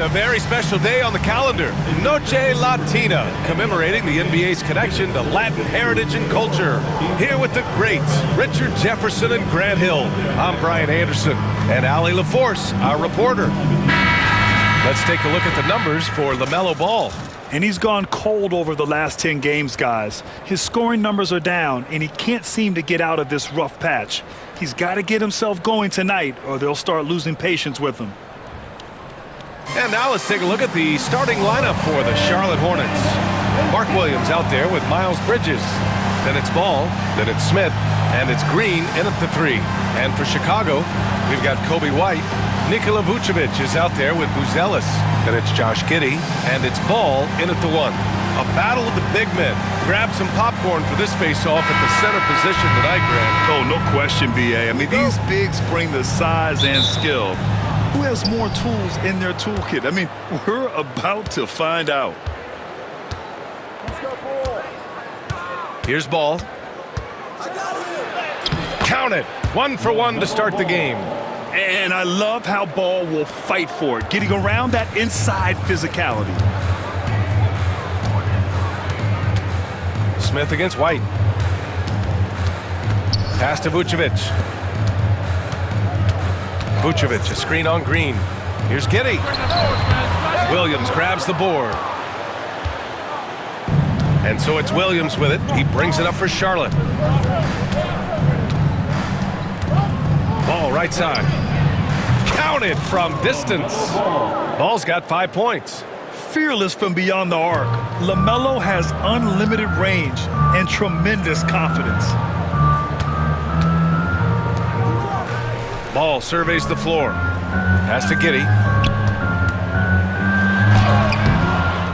A very special day on the calendar, Noche Latina, commemorating the NBA's connection to Latin heritage and culture. Here with the greats, Richard Jefferson and Grant Hill. I'm Brian Anderson, and Allie LaForce, our reporter. Let's take a look at the numbers for LaMelo Ball. And he's gone cold over the last 10 games, guys. His scoring numbers are down, and he can't seem to get out of this rough patch. He's got to get himself going tonight, or they'll start losing patience with him. And now let's take a look at the starting lineup for the Charlotte Hornets. Mark Williams out there with Miles Bridges. Then it's Ball, then it's Smith, and it's Green in at the 3. And for Chicago, we've got Coby White. Nikola Vucevic is out there with Buzelis. Then it's Josh Giddey, and it's Ball in at the 1. A battle of the big men. Grab some popcorn for this face-off at the center position tonight, Grant. Oh, no question, B.A. I mean, these bigs bring the size and skill. Who has more tools in their toolkit? I mean, we're about to find out. Here's Ball. Count it. 1 for 1 to start the game. And I love how Ball will fight for it, getting around that inside physicality. Smith against White. Pass to Vucevic. Vucevic, a screen on Green. Here's Giddey. Williams grabs the board. And so it's Williams with it. He brings it up for Charlotte. Ball right side. Counted from distance. Ball's got 5 points. Fearless from beyond the arc, LaMelo has unlimited range and tremendous confidence. Ball surveys the floor. Pass to Giddey.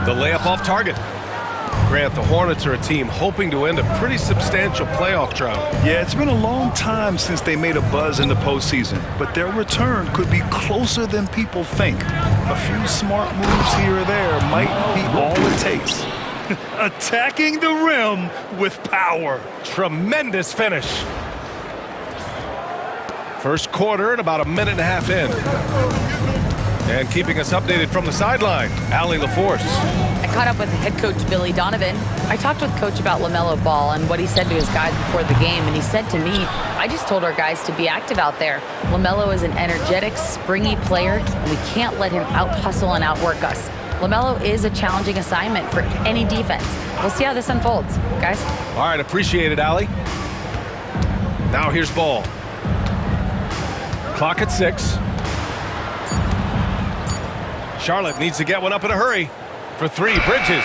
The layup off target. Grant, the Hornets are a team hoping to end a pretty substantial playoff drought. Yeah, it's been a long time since they made a buzz in the postseason, but their return could be closer than people think. A few smart moves here or there might be all it takes. Attacking the rim with power. Tremendous finish. First quarter and about a minute and a half in. And keeping us updated from the sideline, Allie LaForce. I caught up with head coach Billy Donovan. I talked with coach about LaMelo Ball and what he said to his guys before the game, and he said to me, I just told our guys to be active out there. LaMelo is an energetic, springy player, and we can't let him out-hustle and outwork us. LaMelo is a challenging assignment for any defense. We'll see how this unfolds, guys. All right, appreciate it, Allie. Now here's Ball. Clock at 6. Charlotte needs to get one up in a hurry. For 3, Bridges.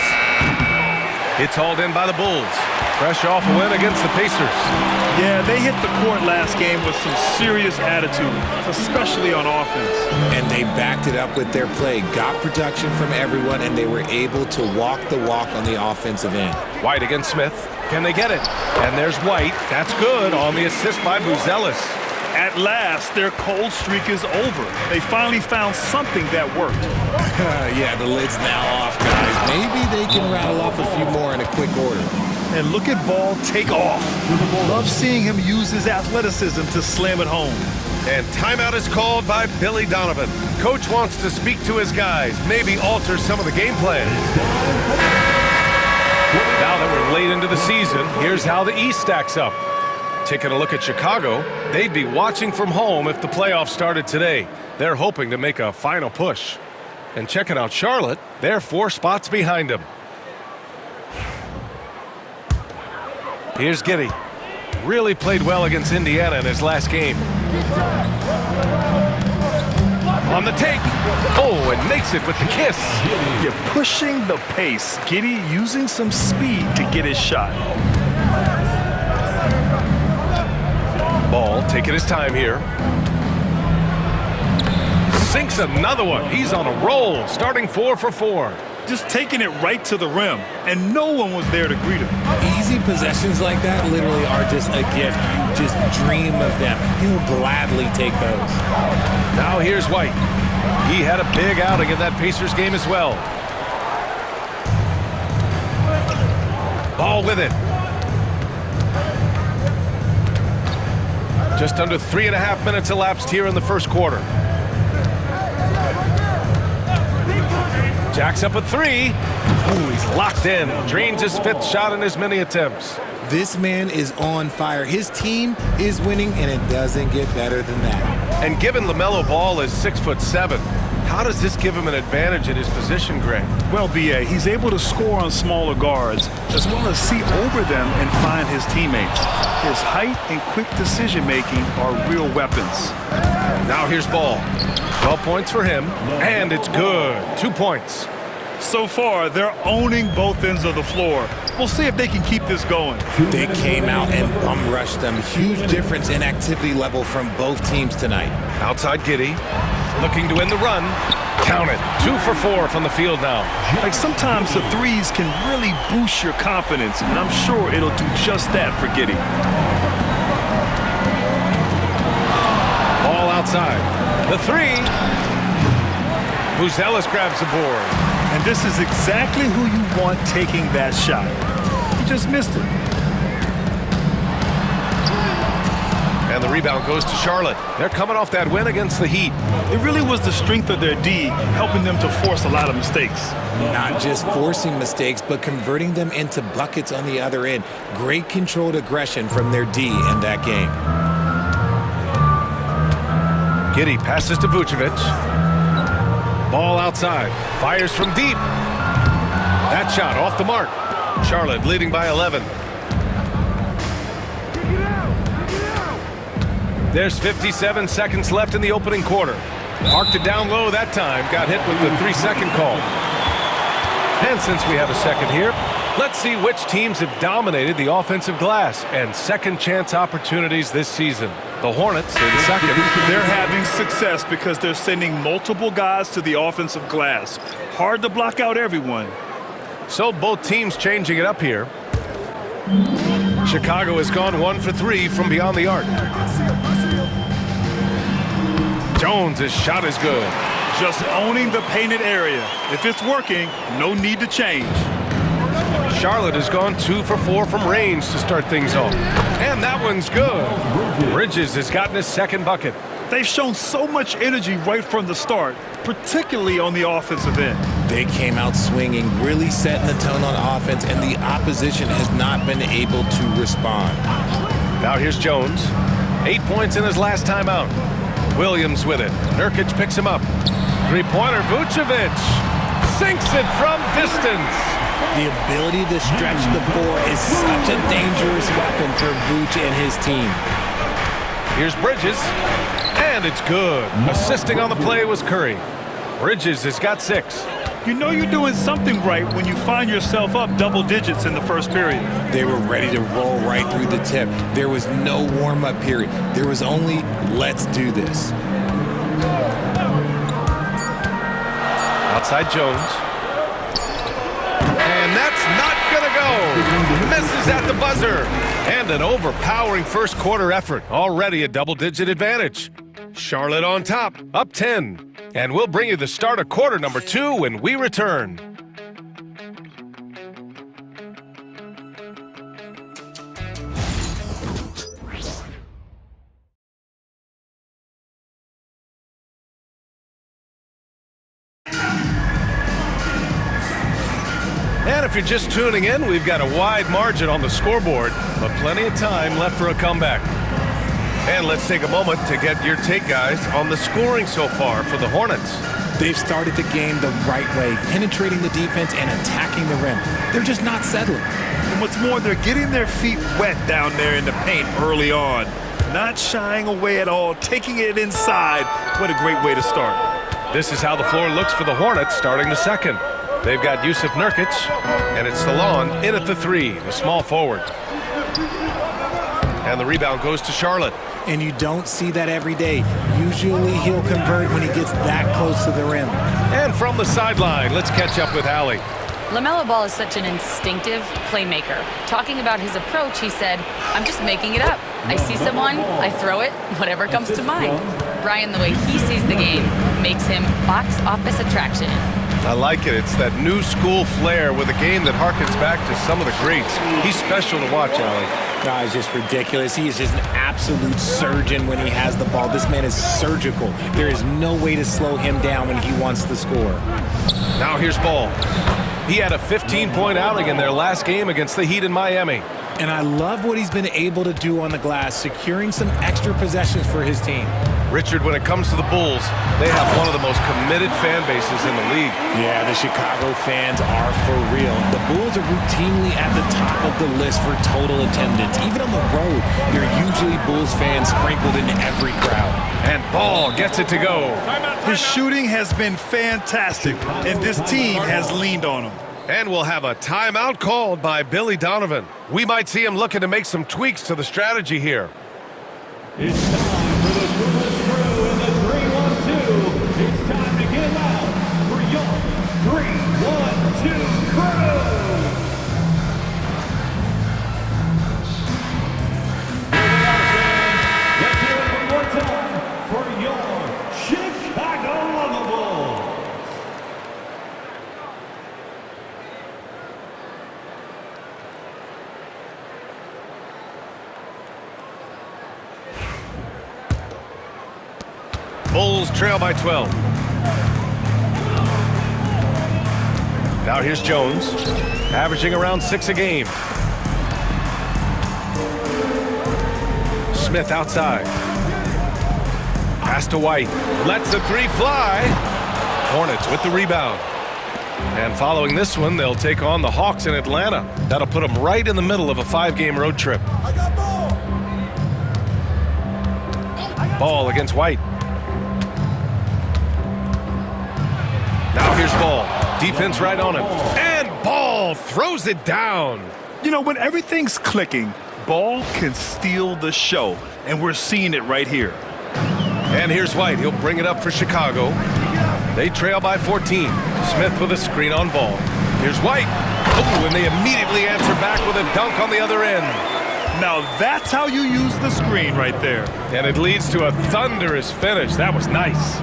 It's hauled in by the Bulls. Fresh off a win against the Pacers. Yeah, they hit the court last game with some serious attitude, especially on offense. And they backed it up with their play. Got production from everyone, and they were able to walk the walk on the offensive end. White against Smith. Can they get it? And there's White. That's good on the assist by Buzelis. At last, their cold streak is over. They finally found something that worked. Yeah, the lid's now off, guys. Maybe they can rattle off a few more in a quick order. And look at Ball take off. Love seeing him use his athleticism to slam it home. And timeout is called by Billy Donovan. Coach wants to speak to his guys, maybe alter some of the game plan. Now that we're late into the season, here's how the East stacks up. Taking a look at Chicago, they'd be watching from home if the playoffs started today. They're hoping to make a final push. And checking out Charlotte, they're 4 spots behind them. Here's Giddey. Really played well against Indiana in his last game. On the take. Oh, and makes it with the kiss. You're pushing the pace. Giddey using some speed to get his shot. Ball taking his time here. Sinks another one. He's on a roll, starting 4 for 4. Just taking it right to the rim, and no one was there to greet him. Easy possessions like that literally are just a gift. You just dream of them. He'll gladly take those. Now here's White. He had a big outing in that Pacers game as well. Ball with it. Just under 3.5 minutes elapsed here in the first quarter. Jacks up a three. Ooh, he's locked in. Drains his 5th shot in as many attempts. This man is on fire. His team is winning, and it doesn't get better than that. And given LaMelo Ball is 6'7", how does this give him an advantage in his position, Greg? Well, B.A., he's able to score on smaller guards, as well as see over them and find his teammates. His height and quick decision-making are real weapons. Now here's Ball. 12 points for him, and it's good. 2 points. So far, they're owning both ends of the floor. We'll see if they can keep this going. They came out and bum rushed them. Huge difference in activity level from both teams tonight. Outside Giddey, looking to end the run. Count it. 2 for 4 from the field now. Like, sometimes the threes can really boost your confidence, and I'm sure it'll do just that for Giddey. Ball outside. The three. Buzelis grabs the board. And this is exactly who you want taking that shot. He just missed it. And the rebound goes to Charlotte. They're coming off that win against the Heat. It really was the strength of their D helping them to force a lot of mistakes. Not just forcing mistakes, but converting them into buckets on the other end. Great controlled aggression from their D in that game. Giddey passes to Vucevic. Ball outside. Fires from deep. That shot off the mark. Charlotte leading by 11. There's 57 seconds left in the opening quarter. Parked it down low that time. Got hit with the 3-second call. And since we have a second here, let's see which teams have dominated the offensive glass and second chance opportunities this season. The Hornets in second. They're having success because they're sending multiple guys to the offensive glass. Hard to block out everyone. So both teams changing it up here. Chicago has gone 1 for 3 from beyond the arc. Jones' shot is good. Just owning the painted area. If it's working, no need to change. Charlotte has gone 2 for 4 from range to start things off. And that one's good. Bridges has gotten his second bucket. They've shown so much energy right from the start, particularly on the offensive end. They came out swinging, really setting the tone on offense, and the opposition has not been able to respond. Now here's Jones. 8 points in his last time out. Williams with it. Nurkic picks him up. Three-pointer, Vucevic. Sinks it from distance. The ability to stretch the floor is such a dangerous weapon for Vooch and his team. Here's Bridges. And it's good. Assisting on the play was Curry. Bridges has got 6. You know you're doing something right when you find yourself up double digits in the first period. They were ready to roll right through the tip. There was no warm-up period. There was only, let's do this. Outside Jones. And that's not gonna go. Misses at the buzzer. And an overpowering first quarter effort. Already a double-digit advantage. Charlotte on top, up 10. And we'll bring you the start of quarter number 2 when we return. And if you're just tuning in, we've got a wide margin on the scoreboard, but plenty of time left for a comeback. And let's take a moment to get your take, guys, on the scoring so far for the Hornets. They've started the game the right way, penetrating the defense and attacking the rim. They're just not settling. And what's more, they're getting their feet wet down there in the paint early on. Not shying away at all, taking it inside. What a great way to start. This is how the floor looks for the Hornets starting the second. They've got Jusuf Nurkic, and it's Delon in at the 3, the small forward. And the rebound goes to Charlotte. And you don't see that every day. Usually he'll convert when he gets that close to the rim. And from the sideline, let's catch up with Allie. LaMelo Ball is such an instinctive playmaker. Talking about his approach, he said, I'm just making it up. I see someone, I throw it, whatever comes to mind. Brian, the way he sees the game makes him box office attraction. I like it. It's that new school flair with a game that harkens back to some of the greats. He's special to watch, Allie. It's just ridiculous. He is just an absolute surgeon when he has the ball. This man is surgical. There is no way to slow him down when he wants to score. Now here's Ball. He had a 15-point outing in their last game against the Heat in Miami. And I love what he's been able to do on the glass, securing some extra possessions for his team. Richard, when it comes to the Bulls, they have one of the most committed fan bases in the league. Yeah, the Chicago fans are for real. The Bulls are routinely at the top of the list for total attendance. Even on the road, there are usually Bulls fans sprinkled in every crowd. And Ball gets it to go. His shooting has been fantastic, and this team has leaned on him. And we'll have a timeout called by Billy Donovan. We might see him looking to make some tweaks to the strategy here. It's time for the Bulls crew in the 3-1-2. It's time to get out for your 3-1-2 crew. Let's hear it one more time for your Chicago Bulls. Bulls trail by 12. Now here's Jones, averaging around 6 a game. Smith outside. Pass to White. Lets the three fly. Hornets with the rebound. And following this one, they'll take on the Hawks in Atlanta. That'll put them right in the middle of a 5-game road trip. Ball against White. Now here's Ball. Defense right on him. And Ball throws it down. You know, when everything's clicking, Ball can steal the show, and we're seeing it right here. And here's White. He'll bring it up for Chicago. They trail by 14. Smith with a screen on Ball. Here's White. Oh, and they immediately answer back with a dunk on the other end. Now that's how you use the screen right there. And it leads to a thunderous finish. That was nice.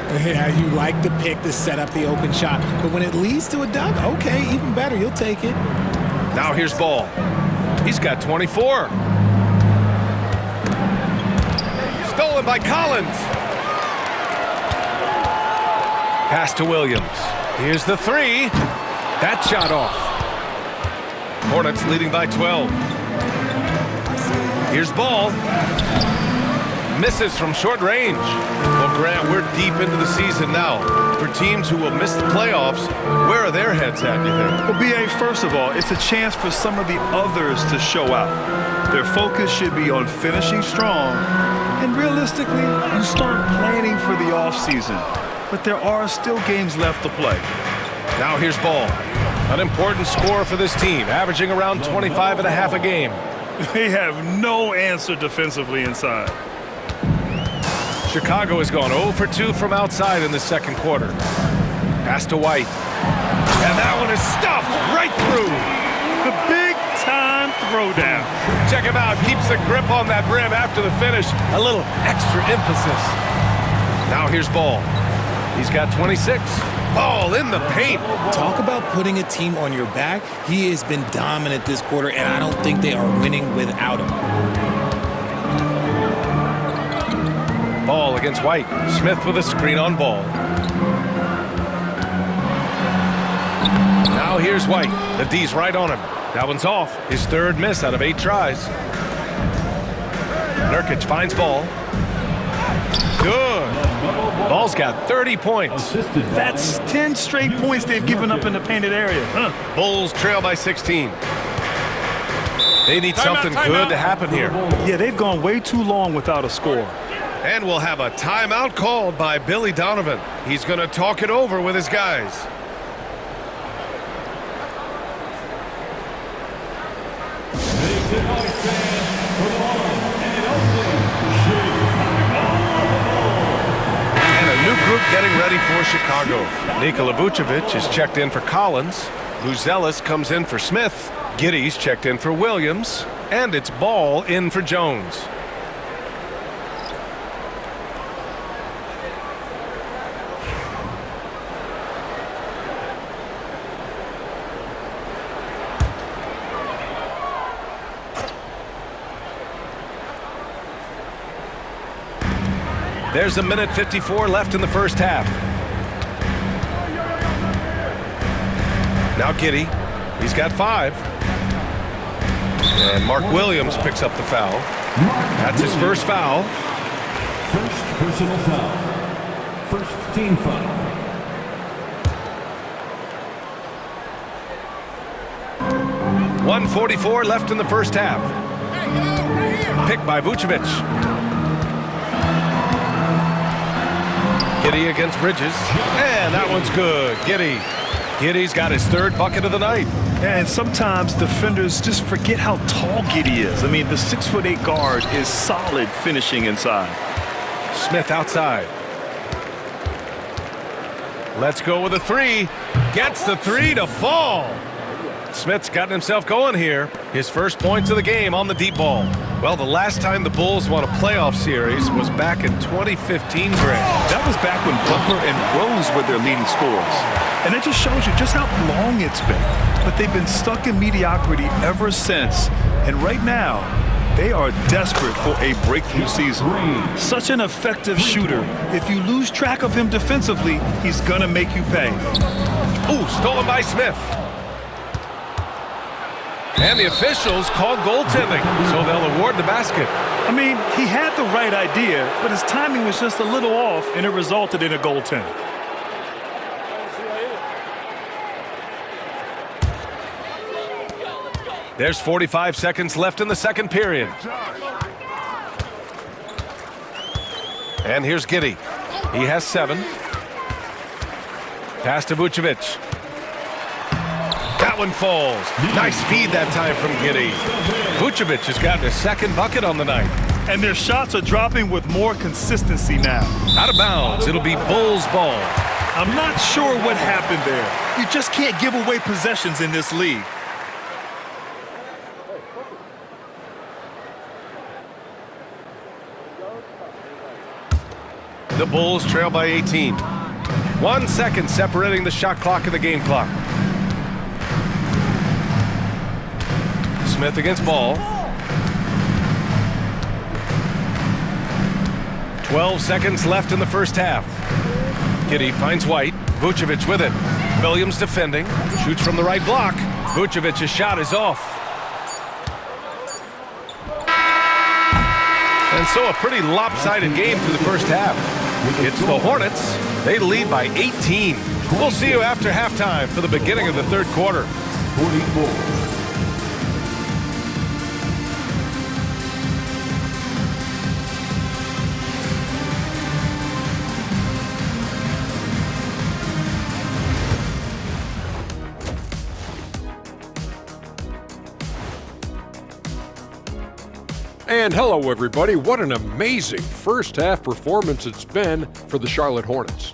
Yeah, you like the pick to set up the open shot. But when it leads to a dunk, okay, even better. You'll take it. Now here's Ball. He's got 24. Stolen by Collins. Pass to Williams. Here's the three. That shot off. Hornets leading by 12. Here's Ball. Misses from short range. Well, Grant, we're deep into the season now. For teams who will miss the playoffs, where are their heads at, you think? Well, B.A., first of all, it's a chance for some of the others to show out. Their focus should be on finishing strong. And realistically, you start planning for the offseason. But there are still games left to play. Now here's Ball. An important score for this team, averaging around 25 and a half a game. They have no answer defensively inside. Chicago has gone 0 for 2 from outside in the second quarter. Pass to White. And that one is stuffed right through. The big-time throwdown. Check him out. Keeps the grip on that rim after the finish. A little extra emphasis. Now here's Ball. He's got 26. Ball in the paint. Talk about putting a team on your back. He has been dominant this quarter, and I don't think they are winning without him. Ball against White. Smith with a screen on Ball. Now here's White. The D's right on him. That one's off. His third miss out of 8 tries. Nurkic finds Ball. Good. Ball's got 30 points. That's 10 straight points they've given up in the painted area. Bulls trail by 16. They need something good to happen here. Yeah, they've gone way too long without a score. And we'll have a timeout called by Billy Donovan. He's going to talk it over with his guys. And a new group getting ready for Chicago. Nikola Vucevic is checked in for Collins. Buzelis comes in for Smith. Giddey's checked in for Williams. And it's Ball in for Jones. There's a minute 54 left in the first half. Now Giddey. He's got 5. And Mark Williams picks up the foul. That's his first foul. First personal foul. First team foul. .144 left in the first half. Picked by Vucevic. Giddey against Bridges. And that one's good. Giddey. Giddey's got his 3rd bucket of the night. And sometimes defenders just forget how tall Giddey is. I mean, the 6'8" guard is solid finishing inside. Smith outside. Let's go with a 3. Gets the 3 to fall. Smith's gotten himself going here. His first points of the game on the deep ball. Well, the last time the Bulls won a playoff series was back in 2015, Greg. That was back when Butler and Rose were their leading scorers. And it just shows you just how long it's been. But they've been stuck in mediocrity ever since. And right now, they are desperate for a breakthrough season. Such an effective shooter. If you lose track of him defensively, he's going to make you pay. Ooh, stolen by Smith. And the officials called goaltending, so they'll award the basket. I mean, he had the right idea, but his timing was just a little off, and it resulted in a goaltend. There's 45 seconds left in the second period. And here's Giddey. He has 7. Pass to Vucevic. That one falls. Nice feed that time from Giddey. Vucevic has gotten his 2nd bucket on the night. And their shots are dropping with more consistency now. Out of bounds. It'll be Bulls ball. I'm not sure what happened there. You just can't give away possessions in this league. The Bulls trail by 18. 1 second separating the shot clock and the game clock. Smith against Ball. 12 seconds left in the first half. Giddey finds White. Vucevic with it. Williams defending. Shoots from the right block. Vucevic's shot is off. And so a pretty lopsided game through the first half. It's the Hornets. They lead by 18. We'll see you after halftime for the beginning of the third quarter. 44. And hello, everybody. What an amazing first half performance it's been for the Charlotte Hornets.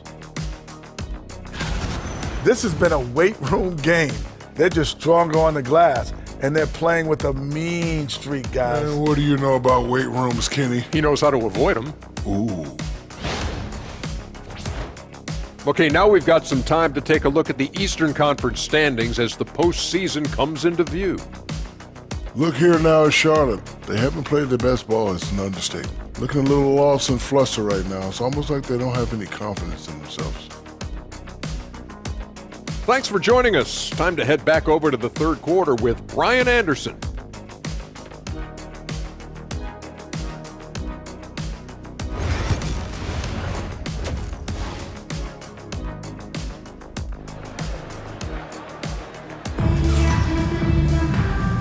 This has been a weight room game. They're just stronger on the glass, and they're playing with a mean streak, guys. Man, what do you know about weight rooms, Kenny? He knows how to avoid them. Ooh. Okay, now we've got some time to take a look at the Eastern Conference standings as the postseason comes into view. Look here now at Charlotte. They haven't played their best ball. It's an understatement. Looking a little lost and flustered right now. It's almost like they don't have any confidence in themselves. Thanks for joining us. Time to head back over to the third quarter with Brian Anderson.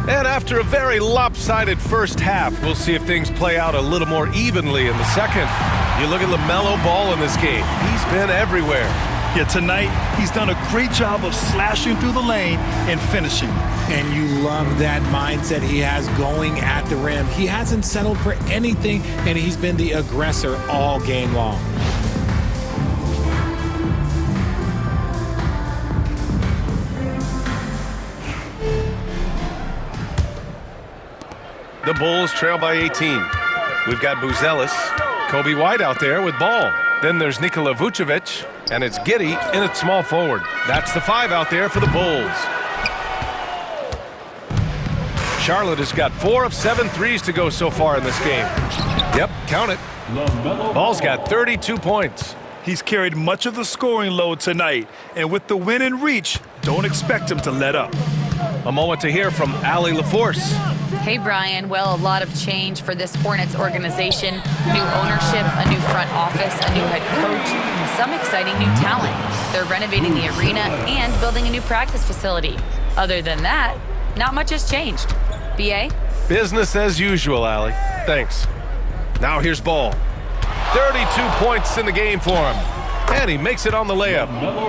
And after a very lopsided first half, we'll see if things play out a little more evenly in the second. You look at LaMelo Ball in this game. He's been everywhere. Yeah, tonight, he's done a great job of slashing through the lane and finishing. And you love that mindset he has going at the rim. He hasn't settled for anything, and he's been the aggressor all game long. The Bulls trail by 18. We've got Buzelis, Kobe White out there with Ball. Then there's Nikola Vucevic, and it's Giddey in at small forward. That's the 5 out there for the Bulls. Charlotte has got 4 of 7 threes to go so far in this game. Yep, count it. Ball's got 32 points. He's carried much of the scoring load tonight, and with the win in reach, don't expect him to let up. A moment to hear from Allie LaForce. Hey, Brian. Well, a lot of change for this Hornets organization. New ownership, a new front office, a new head coach, some exciting new talent. They're renovating the arena and building a new practice facility. Other than that, not much has changed. B.A.? Business as usual, Allie. Thanks. Now here's Ball. 32 points in the game for him. And he makes it on the layup.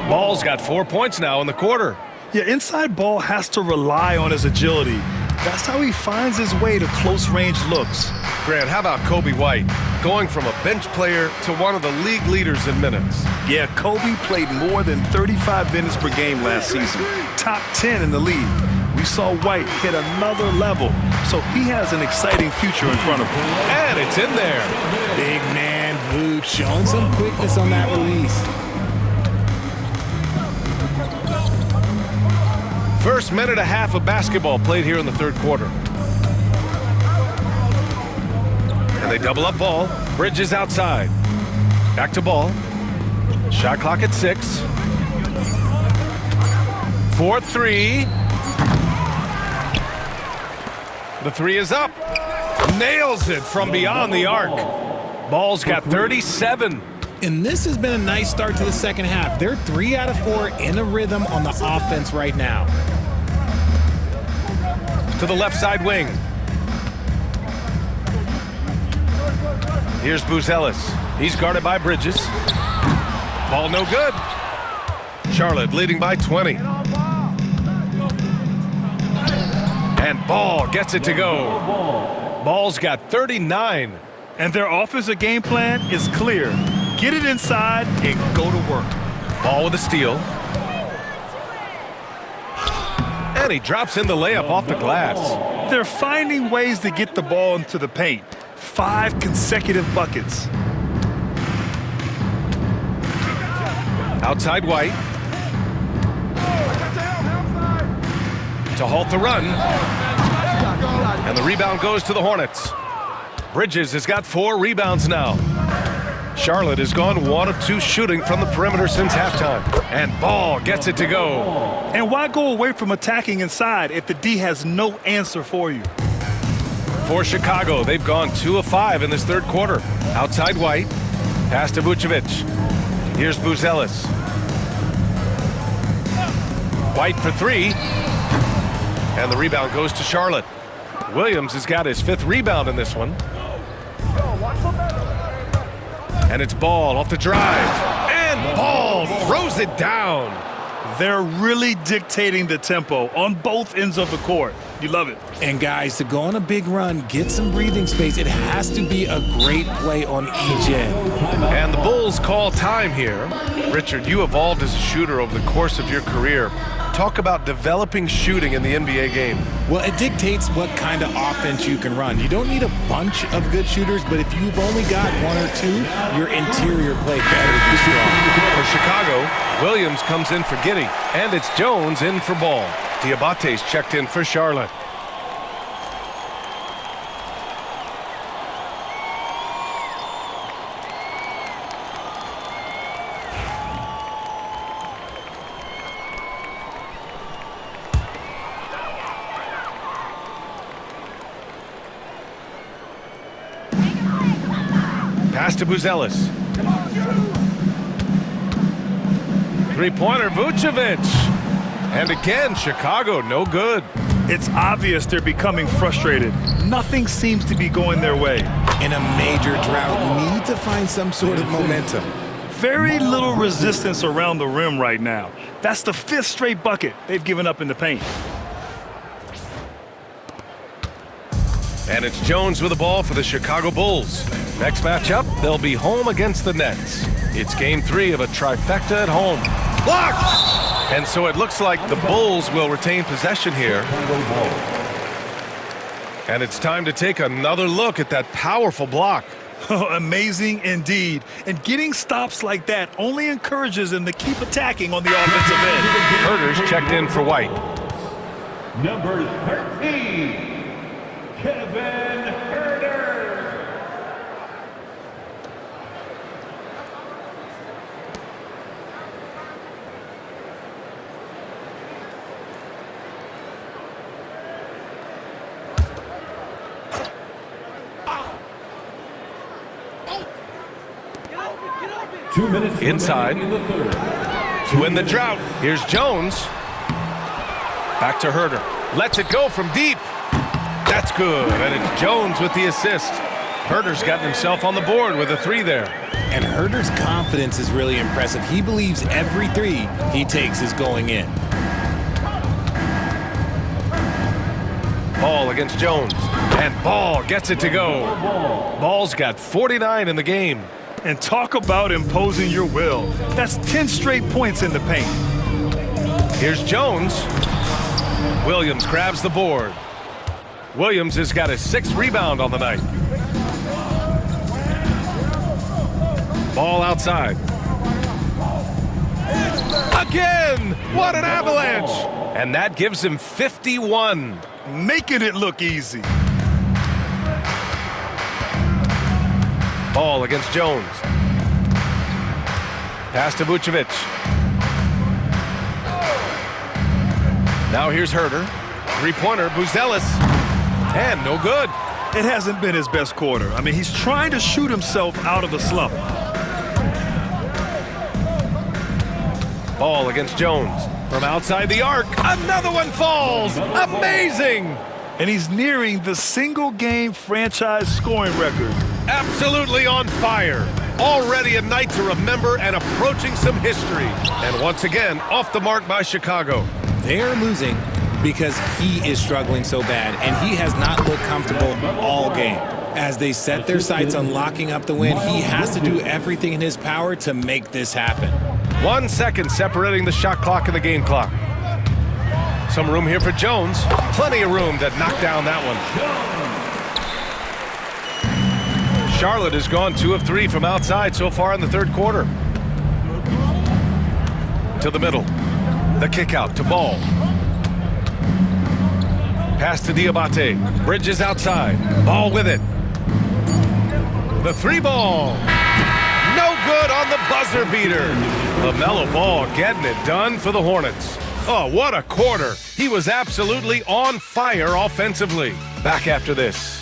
Ball's got 4 points now in the quarter. Yeah, inside Ball has to rely on his agility. That's how he finds his way to close-range looks. Grant, how about Kobe White? Going from a bench player to one of the league leaders in minutes. Yeah, Kobe played more than 35 minutes per game last season. Top 10 in the league. We saw White hit another level, so he has an exciting future in front of him. And it's in there. Big man Vooch showing some quickness on that release. First minute and a half of basketball played here in the third quarter. And they double up Ball. Bridges outside. Back to Ball. Shot clock at 6. 4-3. The three is up. Nails it from beyond the arc. Ball's got 37. And this has been a nice start to the second half. They're 3 out of 4 in a rhythm on the offense right now. To the left side wing. Here's Buzelis. He's guarded by Bridges. Ball no good. Charlotte leading by 20. And Ball gets it to go. Ball's got 39. And their offensive game plan is clear. Get it inside and go to work. Ball with a steal. And he drops in the layup off the glass. They're finding ways to get the ball into the paint. 5 consecutive buckets. Outside White. To halt the run. And the rebound goes to the Hornets. Bridges has got 4 rebounds now. Charlotte has gone 1 of 2 shooting from the perimeter since halftime. And Ball gets it to go. And why go away from attacking inside if the D has no answer for you? For Chicago, they've gone 2 of 5 in this third quarter. Outside White. Pass to Vucevic. Here's Buzelis. White for 3. And the rebound goes to Charlotte. Williams has got his 5th rebound in this one. And it's Ball off the drive. And Ball throws it down. They're really dictating the tempo on both ends of the court. You love it. And guys, to go on a big run, get some breathing space, it has to be a great play on each end. And the Bulls call time here. Richard, you evolved as a shooter over the course of your career. Talk about developing shooting in the NBA game. Well, it dictates what kind of offense you can run. You don't need a bunch of good shooters, but if you've only got 1 or 2, your interior play better be strong. For Chicago, Williams comes in for Giddey, and it's Jones in for Ball. Diabate's checked in for Charlotte. Pass to Buzelis. Three-pointer, Vucevic. And again, Chicago, no good. It's obvious they're becoming frustrated. Nothing seems to be going their way. In a major drought, need to find some sort of momentum. Very little resistance around the rim right now. That's the 5th straight bucket they've given up in the paint. And it's Jones with the ball for the Chicago Bulls. Next matchup, they'll be home against the Nets. It's game 3 of a trifecta at home. Blocked! And so it looks like the Bulls will retain possession here. And it's time to take another look at that powerful block. Amazing indeed. And getting stops like that only encourages them to keep attacking on the offensive end. Herter's checked in for White. Number 13, Kevin Herter. 2 minutes Inside. remaining in the third. To win the drought, here's Jones. Back to Herder. Lets it go from deep. That's good, and it's Jones with the assist. Herder's gotten himself on the board with a 3 there. And Herder's confidence is really impressive. He believes every 3 he takes is going in. Ball against Jones, and Ball gets it to go. Ball's got 49 in the game. And talk about imposing your will. That's 10 straight points in the paint. Here's Jones. Williams grabs the board. Williams has got his 6th rebound on the night. Ball outside. Again! What an avalanche! And that gives him 51. Making it look easy. Ball against Jones. Pass to Vucevic. Now here's Herder. 3-pointer, Buzelis. And no good. It hasn't been his best quarter. I mean, he's trying to shoot himself out of the slump. Ball against Jones. From outside the arc, another one falls. Amazing. And he's nearing the single-game franchise scoring record. Absolutely on fire. Already a night to remember and approaching some history. And once again, off the mark by Chicago. They're losing because he is struggling so bad, and he has not looked comfortable all game. As they set their sights on locking up the win, he has to do everything in his power to make this happen. 1 second separating the shot clock and the game clock. Some room here for Jones. Plenty of room to knock down that one. Charlotte has gone 2 of 3 from outside so far in the 3rd quarter. To the middle. The kick out to Ball. Pass to Diabate. Bridges outside. Ball with it. The 3-ball. No good on the buzzer beater. LaMelo Ball getting it done for the Hornets. Oh, what a quarter. He was absolutely on fire offensively. Back after this.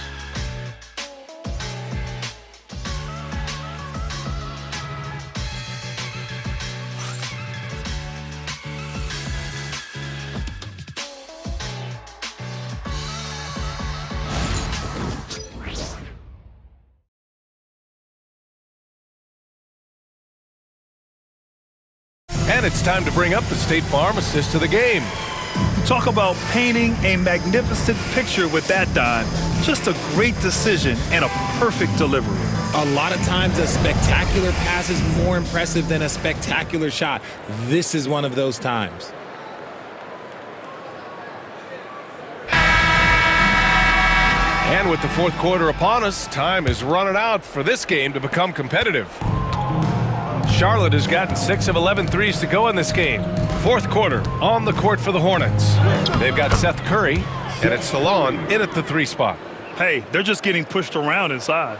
And it's time to bring up the State Farm assist to the game. Talk about painting a magnificent picture with that dime. Just a great decision and a perfect delivery. A lot of times a spectacular pass is more impressive than a spectacular shot. This is one of those times. And with the 4th quarter upon us, time is running out for this game to become competitive. Charlotte has gotten 6 of 11 threes to go in this game. 4th quarter on the court for the Hornets. They've got Seth Curry, and it's Salon in at the 3 spot. Hey, they're just getting pushed around inside.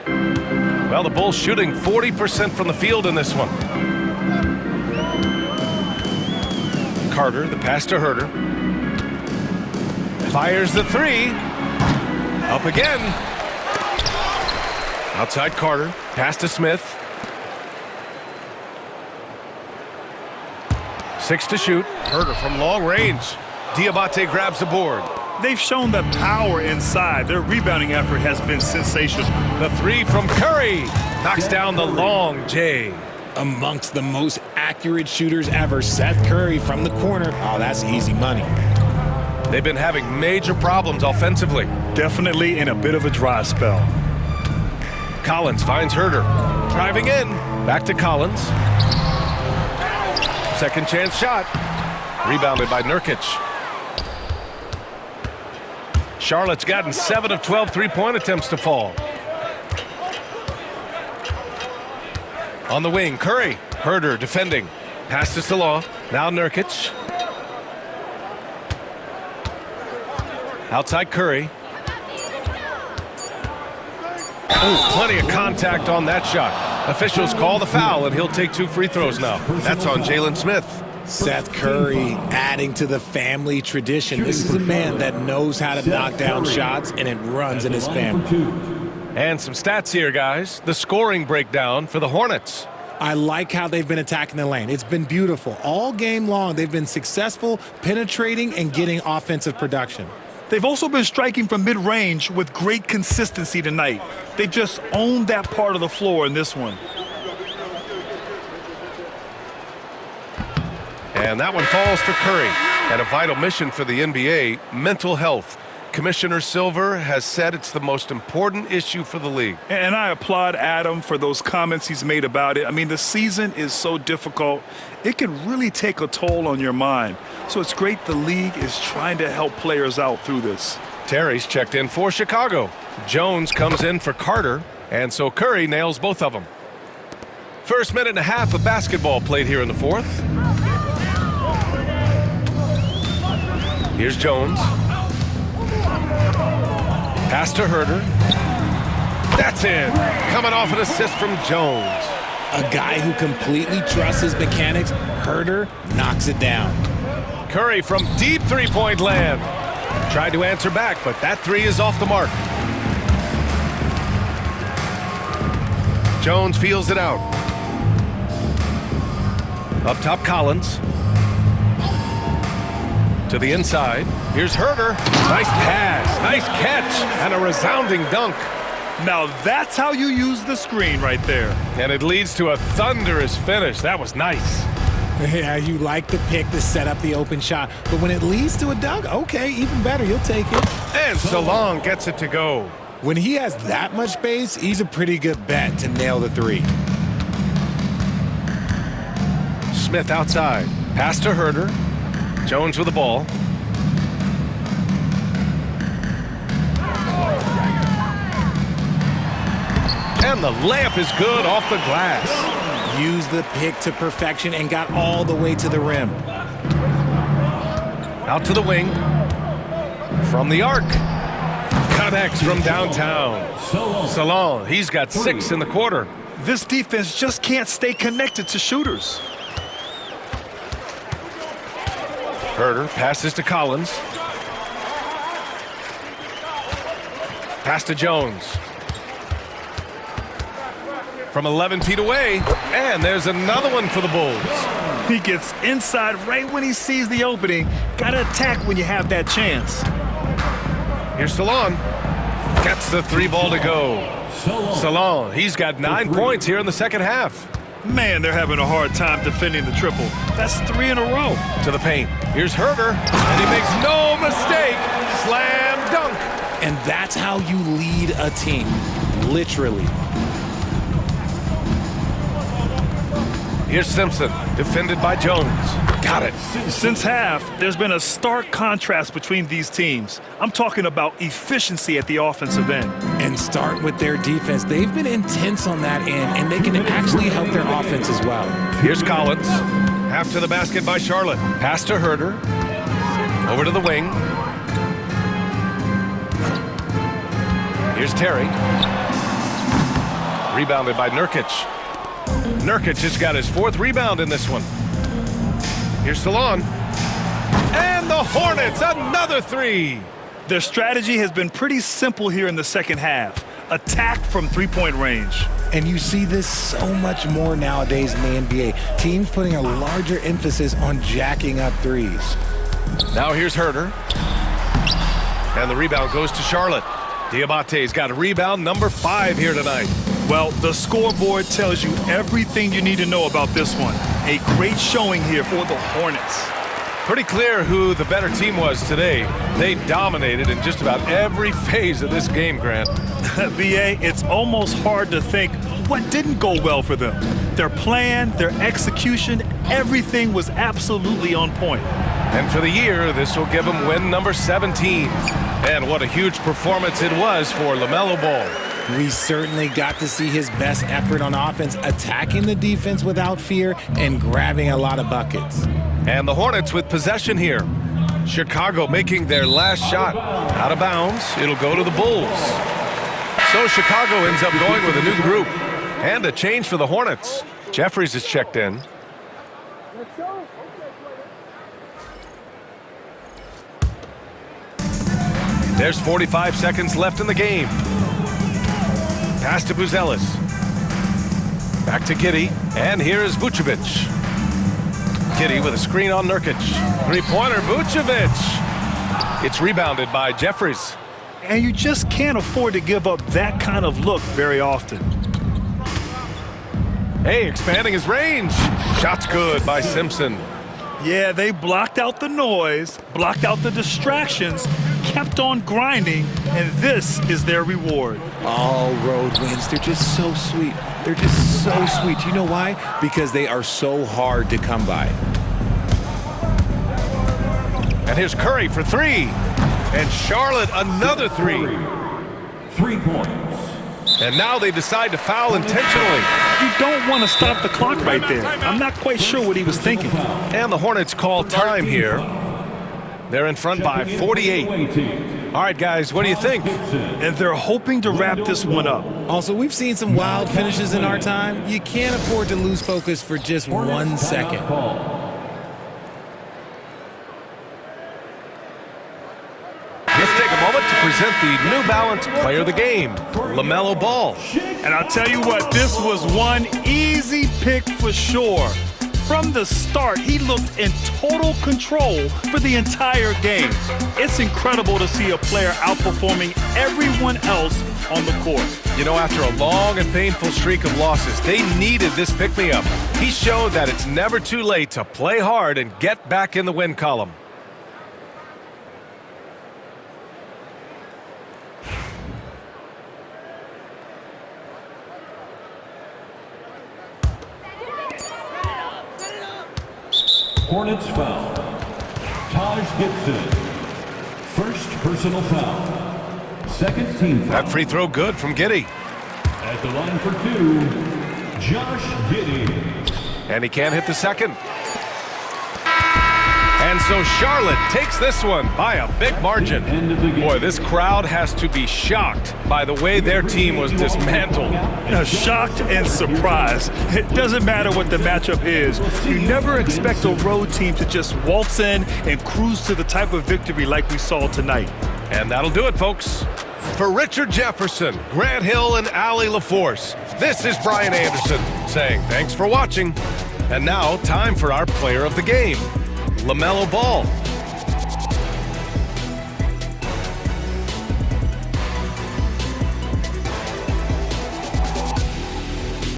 Well, the Bulls shooting 40% from the field in this one. Carter, the pass to Herder. Fires the 3. Up again. Outside Carter. Pass to Smith. 6 to shoot. Herder from long range. Diabate grabs the board. They've shown the power inside. Their rebounding effort has been sensational. The 3 from Curry. Knocks down the long J. Amongst the most accurate shooters ever, Seth Curry from the corner. Oh, that's easy money. They've been having major problems offensively. Definitely in a bit of a dry spell. Collins finds Herder. Driving in. Back to Collins. Second chance shot. Rebounded by Nurkic. Charlotte's gotten 7 of 12 3-point attempts to fall. On the wing, Curry. Herder defending. Pass to Salah. Now Nurkic. Outside Curry. Oh, plenty of contact on that shot. Officials call the foul, and he'll take 2 free throws now. That's on Jalen Smith. Seth Curry adding to the family tradition. This is a man that knows how to knock down shots, and it runs in his family. And some stats here, guys. The scoring breakdown for the Hornets. I like how they've been attacking the lane. It's been beautiful. All game long, they've been successful penetrating and getting offensive production. They've also been striking from mid-range with great consistency tonight. They just owned that part of the floor in this one. And that one falls for Curry. And a vital mission for the NBA, mental health. Commissioner Silver has said it's the most important issue for the league. And I applaud Adam for those comments he's made about it. I mean, the season is so difficult. It can really take a toll on your mind. So it's great the league is trying to help players out through this. Terry's checked in for Chicago. Jones comes in for Carter, and so Curry nails both of them. First minute and a half of basketball played here in the fourth. Here's Jones. Pass to Herter. That's in. Coming off an assist from Jones. A guy who completely trusts his mechanics, Herter, knocks it down. Curry from deep three-point land. Tried to answer back, but that three is off the mark. Jones feels it out. Up top, Collins. To the inside. Here's Herter. Nice pass, nice catch, and a resounding dunk. Now that's how you use the screen right there. And it leads to a thunderous finish. That was nice. Yeah, you like the pick to set up the open shot, but when it leads to a dunk, okay, even better, you'll take it. And Salon gets it to go. When he has that much space, he's a pretty good bet to nail the three. Smith outside. Pass to Herter. Jones with the ball. And the layup is good off the glass. Used the pick to perfection and got all the way to the rim. Out to the wing. From the arc. Connects from downtown. Salon, he's got 6 in the quarter. This defense just can't stay connected to shooters. Herter passes to Collins. Pass to Jones. From 11 feet away, and there's another one for the Bulls. He gets inside right when he sees the opening. Gotta attack when you have that chance. Here's Salon. Gets the 3 ball to go. Salon, he's got 9 points here in the second half. Man, they're having a hard time defending the triple. That's 3 in a row. To the paint. Here's Herter, and he makes no mistake. Slam dunk. And that's how you lead a team, literally. Here's Simpson, defended by Jones. Got it. Since half, there's been a stark contrast between these teams. I'm talking about efficiency at the offensive end. And start with their defense. They've been intense on that end, and they can actually help their offense as well. Here's Collins. Half to the basket by Charlotte. Pass to Herter. Over to the wing. Here's Terry. Rebounded by Nurkic. Nurkic has got his 4th rebound in this one. Here's Salon. And the Hornets, another 3. Their strategy has been pretty simple here in the second half. Attack from three-point range. And you see this so much more nowadays in the NBA. Teams putting a larger emphasis on jacking up threes. Now here's Herter. And the rebound goes to Charlotte. Diabate's got a rebound number 5 here tonight. Well, the scoreboard tells you everything you need to know about this one. A great showing here for the Hornets. Pretty clear who the better team was today. They dominated in just about every phase of this game, Grant. B.A., it's almost hard to think what didn't go well for them. Their plan, their execution, everything was absolutely on point. And for the year, this will give them win number 17. And what a huge performance it was for LaMelo Ball. We certainly got to see his best effort on offense, attacking the defense without fear and grabbing a lot of buckets. And the Hornets with possession here. Chicago making their last shot. Out of bounds, it'll go to the Bulls. So Chicago ends up going with a new group. And a change for the Hornets. Jeffries is checked in. There's 45 seconds left in the game. Pass to Buzelis. Back to Giddey, and here is Vucevic. Giddey with a screen on Nurkic. Three-pointer, Vucevic. It's rebounded by Jeffries. And you just can't afford to give up that kind of look very often. Hey, expanding his range. Shot's good by Simpson. Yeah, they blocked out the noise, blocked out the distractions, kept on grinding, and this is their reward. All road wins. They're just so sweet. They're just so sweet. You know why? Because they are so hard to come by. And here's Curry for three. And Charlotte another three. 3 points. And now they decide to foul intentionally. You don't want to stop the clock right there. I'm not quite sure what he was thinking. And the Hornets call time here. They're in front by 48. All right, guys, what do you think? And they're hoping to wrap this one up. Also, we've seen some wild finishes in our time. You can't afford to lose focus for just 1 second. Let's take a moment to present the New Balance Player of the Game, LaMelo Ball. And I'll tell you what, this was one easy pick for sure. From the start, he looked in total control for the entire game. It's incredible to see a player outperforming everyone else on the court. You know, after a long and painful streak of losses, they needed this pick-me-up. He showed that it's never too late to play hard and get back in the win column. Hornets foul. Taj Gibson. First personal foul. Second team foul. That free throw good from Giddey. At the line for 2, Josh Giddey. And he can't hit the second. And so Charlotte takes this one by a big margin. Boy, this crowd has to be shocked by the way their team was dismantled. Shocked and surprised. It doesn't matter what the matchup is. You never expect a road team to just waltz in and cruise to the type of victory like we saw tonight. And that'll do it, folks. For Richard Jefferson, Grant Hill, and Allie LaForce, this is Brian Anderson saying thanks for watching. And now, time for our player of the game, LaMelo Ball.